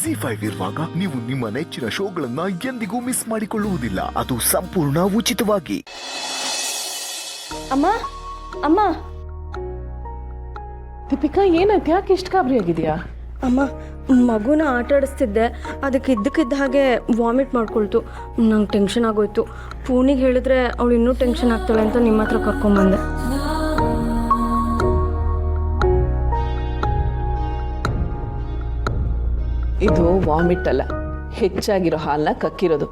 ಜಿ5 ಇರುವಾಗ ನೀವು ನಿಮ್ಮ ನೆಚ್ಚಿನ ಶೋಗಳನ್ನ ಎಂದಿಗೂ ಮಿಸ್ ಮಾಡಿಕೊಳ್ಳುವುದಿಲ್ಲ. ಅದು ಸಂಪೂರ್ಣ ಉಚಿತವಾಗಿ. ಅಮ್ಮ ಅಮ್ಮ ದೀಪಿಕಾ, ಏನಾಯ್ತು? ಯಾಕೆ ಇಷ್ಟು ಗಾಬರಿ ಆಗಿದೆಯಾ? ಅಮ್ಮ, ಮಗುನ ಆಟ ಆಡಿಸ್ತಿದ್ದೆ, ಅದಕ್ಕೆ ಇದ್ದಕ್ಕಿದ್ದ ಹಾಗೆ ವಾಮಿಟ್ ಮಾಡ್ಕೊಳ್ತು. ನಂಗೆ ಟೆನ್ಷನ್ ಆಗೋಯ್ತು. ಪೂನಿಗೆ ಹೇಳಿದ್ರೆ ಅವಳು ಇನ್ನೂ ಟೆನ್ಷನ್ ಆಗ್ತಾಳೆ ಅಂತ ನಿಮ್ಮ ಹತ್ರ ಕರ್ಕೊಂಡ್ಬಂದೆ. ಇದು ವಾಮಿಟ್ ಅಲ್ಲ, ಹೆಚ್ಚಾಗಿರೋ ಹಾಲನ್ನ ಕಕ್ಕಿರೋದು.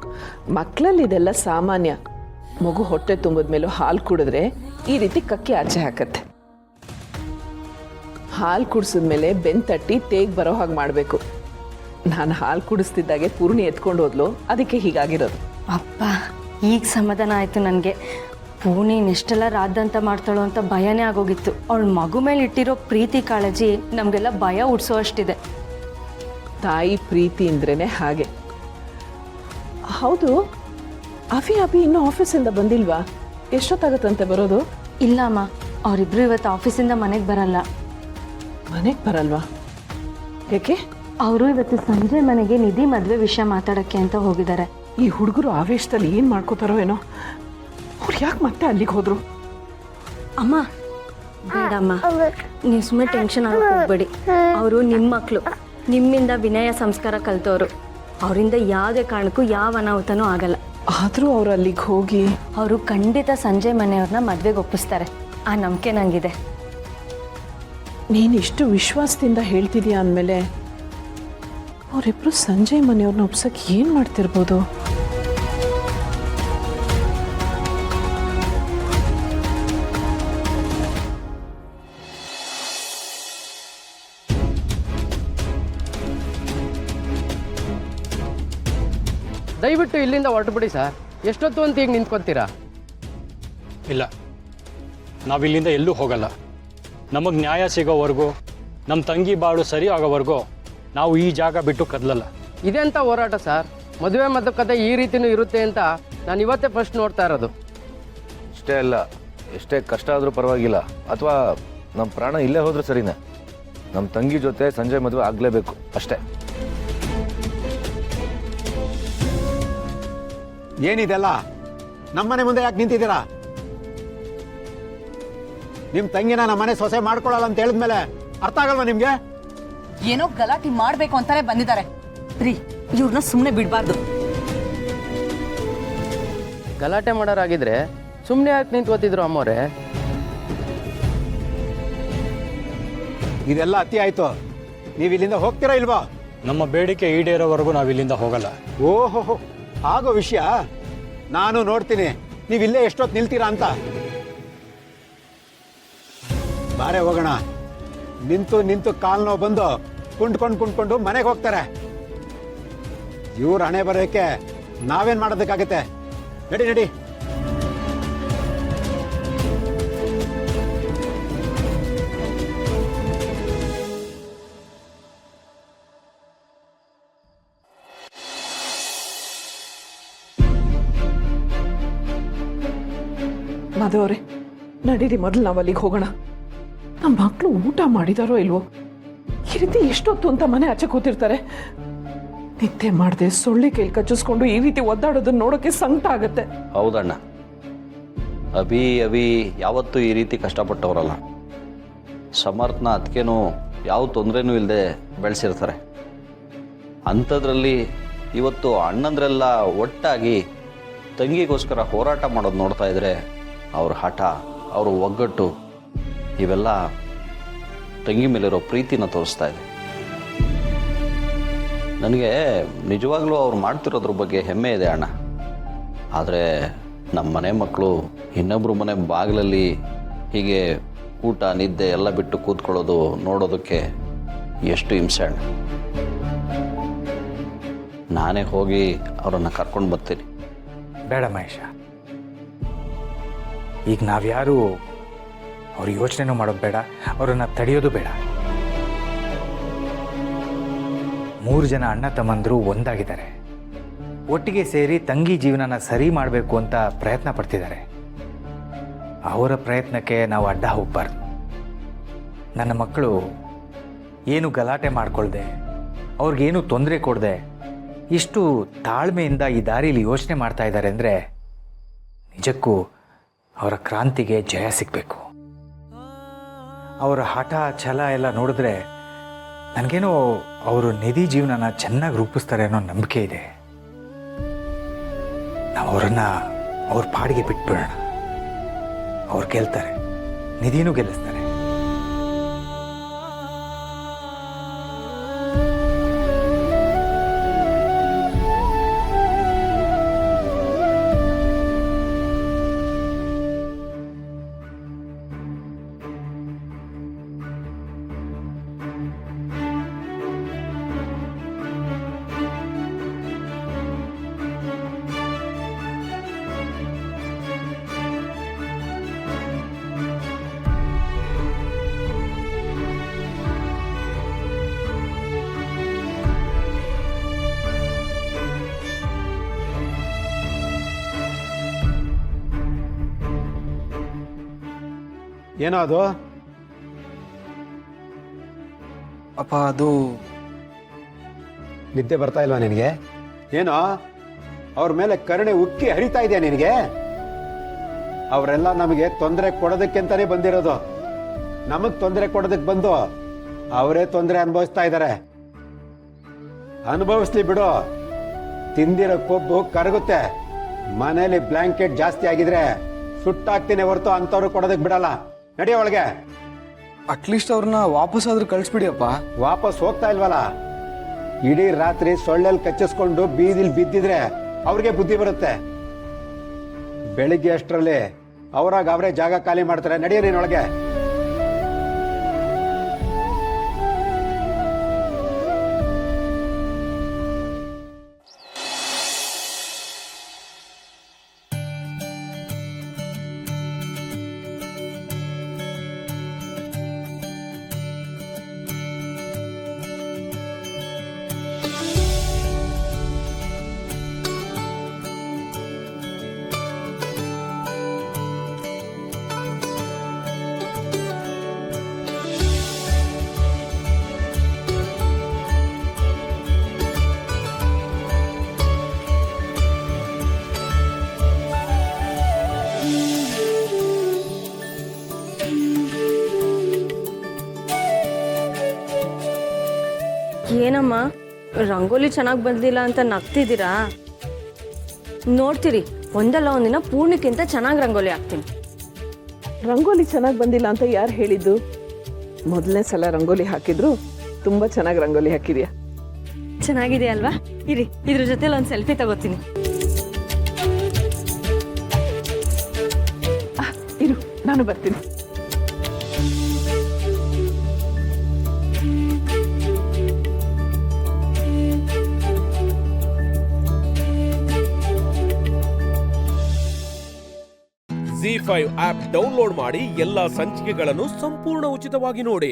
ಮಕ್ಕಳಲ್ಲಿ ಇದೆಲ್ಲ ಸಾಮಾನ್ಯ. ಮಗು ಹೊಟ್ಟೆ ತುಂಬಿದ ಮೇಲೂ ಹಾಲು ಕುಡಿದ್ರೆ ಈ ರೀತಿ ಕಕ್ಕಿ ಆಚೆ ಹಾಕತ್ತೆ. ಹಾಲು ಕುಡಿಸಿದ್ಮೇಲೆ ಬೆಂತಟ್ಟಿ ತೇಗ್ ಬರೋ ಹಾಗೆ ಮಾಡಬೇಕು. ನಾನು ಹಾಲು ಕುಡಿಸ್ತಿದ್ದಾಗೆ ಪೂರ್ಣಿ ಎತ್ಕೊಂಡು ಹೋದ್ಲು, ಅದಕ್ಕೆ ಹೀಗಾಗಿರೋದು. ಅಪ್ಪ, ಈಗ ಸಮಾಧಾನ ಆಯಿತು ನನಗೆ. ಪೂರ್ಣಿ ಇನ್ನೆಷ್ಟೆಲ್ಲ ರಾದ್ದಂತ ಮಾಡ್ತಾಳೋ ಅಂತ ಭಯನೇ ಆಗೋಗಿತ್ತು. ಅವಳ ಮಗು ಮೇಲೆ ಇಟ್ಟಿರೋ ಪ್ರೀತಿ ಕಾಳಜಿ ನಮಗೆಲ್ಲ ಭಯ ಹುಡ್ಸೋ ಅಷ್ಟಿದೆ. ತಾಯಿ ಪ್ರೀತಿ ಅಂದ್ರೇನೆ ಹಾಗೆ. ಹೌದು, ಅಭಿ ಇನ್ನೂ ಆಫೀಸಿಂದ ಬಂದಿಲ್ವಾ? ಎಷ್ಟೊತ್ತಾಗತ್ತಂತೆ ಬರೋದು? ಇಲ್ಲ ಅಮ್ಮ, ಅವರಿಬ್ರು ಇವತ್ತು ಆಫೀಸಿಂದ ಮನೆಗೆ ಬರಲ್ಲ. ಮನೆಗೆ ಬರಲ್ವಾ? ಯಾಕೆ? ಅವರು ಇವತ್ತು ಸಂಜೆ ಮನೆಗೆ ನಿಧಿ ಮದುವೆ ವಿಷಯ ಮಾತಾಡೋಕ್ಕೆ ಅಂತ ಹೋಗಿದ್ದಾರೆ. ಈ ಹುಡುಗರು ಆವೇಶದಲ್ಲಿ ಏನು ಮಾಡ್ಕೋತಾರೋ ಏನೋ. ಅವ್ರು ಯಾಕೆ ಮತ್ತೆ ಅಲ್ಲಿಗೆ ಹೋದ್ರು? ಅಮ್ಮ, ಬೇಡಮ್ಮ, ನೀವು ಸುಮ್ಮನೆ ಟೆನ್ಷನ್ ಆಗೋಕೆ ಹೋಗ್ಬೇಡಿ. ಅವರು ನಿಮ್ಮ ಮಕ್ಕಳು, ನಿಮ್ಮಿಂದ ವಿನಯ ಸಂಸ್ಕಾರ ಕಲ್ತವರು. ಅವರಿಂದ ಯಾವುದೇ ಕಾರಣಕ್ಕೂ ಯಾವ ಅನಾಹುತನೂ ಆಗಲ್ಲ. ಆದರೂ ಅವ್ರು ಅಲ್ಲಿಗೆ ಹೋಗಿ ಅವರು ಖಂಡಿತ ಸಂಜೆ ಮನೆಯವ್ರನ್ನ ಮದುವೆಗೆ ಒಪ್ಪಿಸ್ತಾರೆ. ಆ ನಂಬಿಕೆ ನನಗಿದೆ. ನೀನು ಇಷ್ಟು ವಿಶ್ವಾಸದಿಂದ ಹೇಳ್ತಿದ್ಯಾ ಅಂದಮೇಲೆ ಅವರಿಬ್ರು ಸಂಜೆ ಮನೆಯವ್ರನ್ನ ಒಪ್ಸಕ್ಕೆ ಏನು ಮಾಡ್ತಿರ್ಬೋದು? ದಯವಿಟ್ಟು ಇಲ್ಲಿಂದ ಹೊರಟುಬಿಡಿ ಸರ್. ಎಷ್ಟೊತ್ತು ಅಂತ ಈಗ ನಿಂತ್ಕೊತೀರಾ? ಇಲ್ಲ, ನಾವಿಲ್ಲಿಂದ ಎಲ್ಲೂ ಹೋಗಲ್ಲ. ನಮಗೆ ನ್ಯಾಯ ಸಿಗೋವರೆಗೂ, ನಮ್ಮ ತಂಗಿ ಬಾಳು ಸರಿ ಆಗೋವರೆಗೂ ನಾವು ಈ ಜಾಗ ಬಿಟ್ಟು ಕದಲಲ್ಲ. ಇದೆಂಥ ಹೋರಾಟ ಸರ್? ಮದುವೆ ಮಾತುಕತೆ ಈ ರೀತಿನೂ ಇರುತ್ತೆ ಅಂತ ನಾನು ಇವತ್ತೇ ಫಸ್ಟ್ ನೋಡ್ತಾ ಇರೋದು. ಇಷ್ಟೇ ಅಲ್ಲ, ಎಷ್ಟೇ ಕಷ್ಟ ಆದರೂ ಪರವಾಗಿಲ್ಲ, ಅಥವಾ ನಮ್ಮ ಪ್ರಾಣ ಇಲ್ಲೇ ಹೋದ್ರೆ ಸರಿನೇ, ನಮ್ಮ ತಂಗಿ ಜೊತೆ ಸಂಜೆ ಮದುವೆ ಆಗಲೇಬೇಕು ಅಷ್ಟೇ. ಏನಿದೆಲ್ಲ? ನಮ್ಮನೆ ಮುಂದೆ ಯಾಕೆ ನಿಂತಿದ್ದೀರಾ? ನಿಮ್ಮ ತಂಗಿನ ನಮ್ಮನೆ ಸೊಸೆ ಮಾಡ್ಕೊಳ್ಳಲ್ಲ ಅಂತ ಹೇಳಿದ್ಮೇಲೆ ಅರ್ಥ ಆಗಲ್ವಾ ನಿಮ್ಗೆ? ಏನೋ ಗಲಾಟೆ ಮಾಡ್ಬೇಕು ಅಂತಾನೆ ಬಂದಿದ್ದಾರೆ ರೀ. ಇವ್ರನ್ನ ಸುಮ್ಮನೆ ಬಿಡಬಾರ್ದು. ಗಲಾಟೆ ಮಾಡೋರಾಗಿದ್ರೆ ಸುಮ್ಮನೆ ಯಾಕೆ ನಿಂತ್ಕೋತಿದ್ರು ಅಮ್ಮವ್ರೆ? ಇದೆಲ್ಲ ಅತಿ ಆಯ್ತು. ನೀವು ಇಲ್ಲಿಂದ ಹೋಗ್ತೀರಾ ಇಲ್ವಾ? ನಮ್ಮ ಬೇಡಿಕೆ ಈಡೇರೋವರೆಗೂ ನಾವು ಇಲ್ಲಿಂದ ಹೋಗಲ್ಲ. ಓಹೋ, ಆಗೋ ವಿಷಯ. ನಾನು ನೋಡ್ತೀನಿ ನೀವಿಲ್ಲೇ ಎಷ್ಟೊತ್ತು ನಿಲ್ತೀರಾ ಅಂತ. ಬಾರೆ ಹೋಗೋಣ. ನಿಂತು ಕಾಲ್ ನೋವು ಬಂದು ಕುಂಡ್ಕೊಂಡು ಮನೆಗೆ ಹೋಗ್ತಾರೆ. ಇವ್ರ ಹಣೆ ಬರೋಕ್ಕೆ ನಾವೇನ್ ಮಾಡೋದಕ್ಕಾಗತ್ತೆ? ನಡಿ. ಮದವ್ರೆ, ನಡೀರಿ, ಮೊದಲು ನಾವು ಅಲ್ಲಿಗೆ ಹೋಗೋಣ. ನಮ್ಮ ಮಕ್ಕಳು ಊಟ ಮಾಡಿದಾರೋ ಇಲ್ವೋ? ಈ ರೀತಿ ಎಷ್ಟೊತ್ತು ಅಂತ ಮನೆ ಆಚೆ ಕೂತಿರ್ತಾರೆ. ನಿದ್ದೆ ಮಾಡದೆ ಸೊಳ್ಳೆ ಕೈಲಿ ಕಚ್ಚಿಸ್ಕೊಂಡು ಈ ರೀತಿ ಒದ್ದಾಡೋದನ್ನ ನೋಡೋಕೆ ಸಂಕಟ ಆಗತ್ತೆ. ಹೌದಣ್ಣ, ಅಭಿ ಯಾವತ್ತೂ ಈ ರೀತಿ ಕಷ್ಟಪಟ್ಟವರಲ್ಲ. ಸಮರ್ಥನ ಅದಕ್ಕೇನು ಯಾವ ತೊಂದರೆನೂ ಇಲ್ಲದೆ ಬೆಳೆಸಿರ್ತಾರೆ. ಅಂಥದ್ರಲ್ಲಿ ಇವತ್ತು ಅಣ್ಣಂದ್ರೆಲ್ಲ ಒಟ್ಟಾಗಿ ತಂಗಿಗೋಸ್ಕರ ಹೋರಾಟ ಮಾಡೋದು ನೋಡ್ತಾ ಇದ್ರೆ ಅವ್ರ ಹಠ, ಅವ್ರ ಒಗ್ಗಟ್ಟು ಇವೆಲ್ಲ ತಂಗಿ ಮೇಲಿರೋ ಪ್ರೀತಿನ ತೋರಿಸ್ತಾ ಇದೆ. ನನಗೆ ನಿಜವಾಗ್ಲೂ ಅವ್ರು ಮಾಡ್ತಿರೋದ್ರ ಬಗ್ಗೆ ಹೆಮ್ಮೆ ಇದೆ ಅಣ್ಣ. ಆದರೆ ನಮ್ಮ ಮನೆ ಮಕ್ಕಳು ಇನ್ನೊಬ್ಬರು ಮನೆ ಬಾಗಿಲಲ್ಲಿ ಹೀಗೆ ಊಟ ನಿದ್ದೆ ಎಲ್ಲ ಬಿಟ್ಟು ಕೂತ್ಕೊಳ್ಳೋದು ನೋಡೋದಕ್ಕೆ ಎಷ್ಟು ಹಿಂಸೆ ಅಣ್ಣ. ನಾನೇ ಹೋಗಿ ಅವರನ್ನು ಕರ್ಕೊಂಡು ಬರ್ತೀನಿ. ಬೇಡ ಮಹೇಶ, ಈಗ ನಾವ್ಯಾರು ಅವ್ರ ಯೋಚನೆನೂ ಮಾಡೋದು ಬೇಡ, ಅವರನ್ನು ತಡೆಯೋದು ಬೇಡ. 3 ಜನ ಅಣ್ಣ ತಮ್ಮಂದರು ಒಂದಾಗಿದ್ದಾರೆ. ಒಟ್ಟಿಗೆ ಸೇರಿ ತಂಗಿ ಜೀವನನ ಸರಿ ಮಾಡಬೇಕು ಅಂತ ಪ್ರಯತ್ನ ಪಡ್ತಿದ್ದಾರೆ. ಅವರ ಪ್ರಯತ್ನಕ್ಕೆ ನಾವು ಅಡ್ಡ ಹೋಗಬಾರ್ದು. ನನ್ನ ಮಕ್ಕಳು ಏನು ಗಲಾಟೆ ಮಾಡಿಕೊಳ್ಳದೆ ಅವ್ರಿಗೇನು ತೊಂದರೆ ಕೊಡದೆ ಇಷ್ಟು ತಾಳ್ಮೆಯಿಂದ ಈ ದಾರಿಲಿ ಯೋಚನೆ ಮಾಡ್ತಾ ಇದ್ದಾರೆ ಅಂದರೆ ನಿಜಕ್ಕೂ ಅವರ ಕ್ರಾಂತಿಗೆ ಜಯ ಸಿಗಬೇಕು. ಅವರ ಹಠ ಛಲ ಎಲ್ಲ ನೋಡಿದ್ರೆ ನನಗೇನೋ ಅವರು ನಿಧಿ ಜೀವನನ ಚೆನ್ನಾಗಿ ರೂಪಿಸ್ತಾರೆ ಅನ್ನೋ ನಂಬಿಕೆ ಇದೆ. ನಾವು ಅವರನ್ನು ಅವ್ರ ಪಾಡಿಗೆ ಬಿಟ್ಬಿಡೋಣ. ಅವ್ರು ಗೆಲ್ತಾರೆ, ನಿಧಿನೂ ಗೆಲ್ಲಿಸ್ತಾರೆ. ಏನೋ ಅದು? ಅಪ್ಪ ಅದು ನಿದ್ದೆ ಬರ್ತಾ ಇಲ್ವಾ ನಿನಗೆ? ಏನೋ ಅವ್ರ ಮೇಲೆ ಕರುಣೆ ಉಕ್ಕಿ ಹರಿತಾ ಇದೆಯಾ ನಿನಗೆ? ಅವರೆಲ್ಲ ನಮಗೆ ತೊಂದರೆ ಕೊಡೋದಕ್ಕೆಂತಾನೆ ಬಂದಿರೋದು. ನಮಗ್ ತೊಂದರೆ ಕೊಡೋದಕ್ಕೆ ಬಂದು ಅವರೇ ತೊಂದರೆ ಅನುಭವಿಸ್ತಾ ಇದ್ದಾರೆ. ಅನುಭವಿಸ್ಲಿ ಬಿಡು, ತಿಂದಿರೋ ಕೊಬ್ಬು ಕರಗುತ್ತೆ. ಮನೇಲಿ ಬ್ಲಾಂಕೆಟ್ ಜಾಸ್ತಿ ಆಗಿದ್ರೆ ಸುಟ್ಟಾಕ್ತೀನಿ ಹೊರತು ಅಂತವ್ರು ಕೊಡೋದಕ್ಕೆ ಬಿಡಲ್ಲ. ನಡಿಯ ಒಳಗೆ. ಅಟ್ಲೀಸ್ಟ್ ಅವ್ರನ್ನ ವಾಪಸ್ ಆದ್ರೂ ಕಳಿಸ್ಬಿಡಿಯಪ್ಪ. ವಾಪಸ್ ಹೋಗ್ತಾ ಇಲ್ವಲ್ಲ? ಇಡೀ ರಾತ್ರಿ ಸೊಳ್ಳೆಲ್ ಕಚ್ಚಿಸ್ಕೊಂಡು ಬೀದಿಲ್ ಬಿದ್ದಿದ್ರೆ ಅವ್ರಿಗೆ ಬುದ್ಧಿ ಬರುತ್ತೆ. ಬೆಳಿಗ್ಗೆ ಅಷ್ಟರಲ್ಲಿ ಅವರಾಗ ಅವರೇ ಜಾಗ ಖಾಲಿ ಮಾಡ್ತಾರೆ. ನಡಿಯ ನೀನೊಳಗೆ. ಏನಮ್ಮ ರಂಗೋಲಿ ಚೆನ್ನಾಗಿ ಬಂದಿಲ್ಲ ಅಂತ ನಗ್ತಿದ್ದೀರಾ? ನೋಡ್ತೀರಿ, ಒಂದಲ್ಲ ಒಂದಿನ ಪೂರ್ಣಕ್ಕಿಂತ ಚೆನ್ನಾಗಿ ರಂಗೋಲಿ ಹಾಕ್ತೀನಿ. ರಂಗೋಲಿ ಚೆನ್ನಾಗಿ ಬಂದಿಲ್ಲ ಅಂತ ಯಾರು ಹೇಳಿದ್ದು? ಮೊದಲನೇ ಸಲ ರಂಗೋಲಿ ಹಾಕಿದ್ರು ತುಂಬ ಚೆನ್ನಾಗಿ ರಂಗೋಲಿ ಹಾಕಿದ್ಯಾ. ಚೆನ್ನಾಗಿದೆ ಅಲ್ವಾ? ಇರಿ, ಇದ್ರ ಜೊತೆಲಿ ಒಂದು ಸೆಲ್ಫಿ ತಗೋತೀನಿ. ಇರು, ನಾನು ಬರ್ತೀನಿ. ZEE5 ಆಪ್ ಡೌನ್ಲೋಡ್ ಮಾಡಿ ಎಲ್ಲಾ ಸಂಚಿಕೆಗಳನ್ನು ಸಂಪೂರ್ಣ ಉಚಿತವಾಗಿ ನೋಡಿ.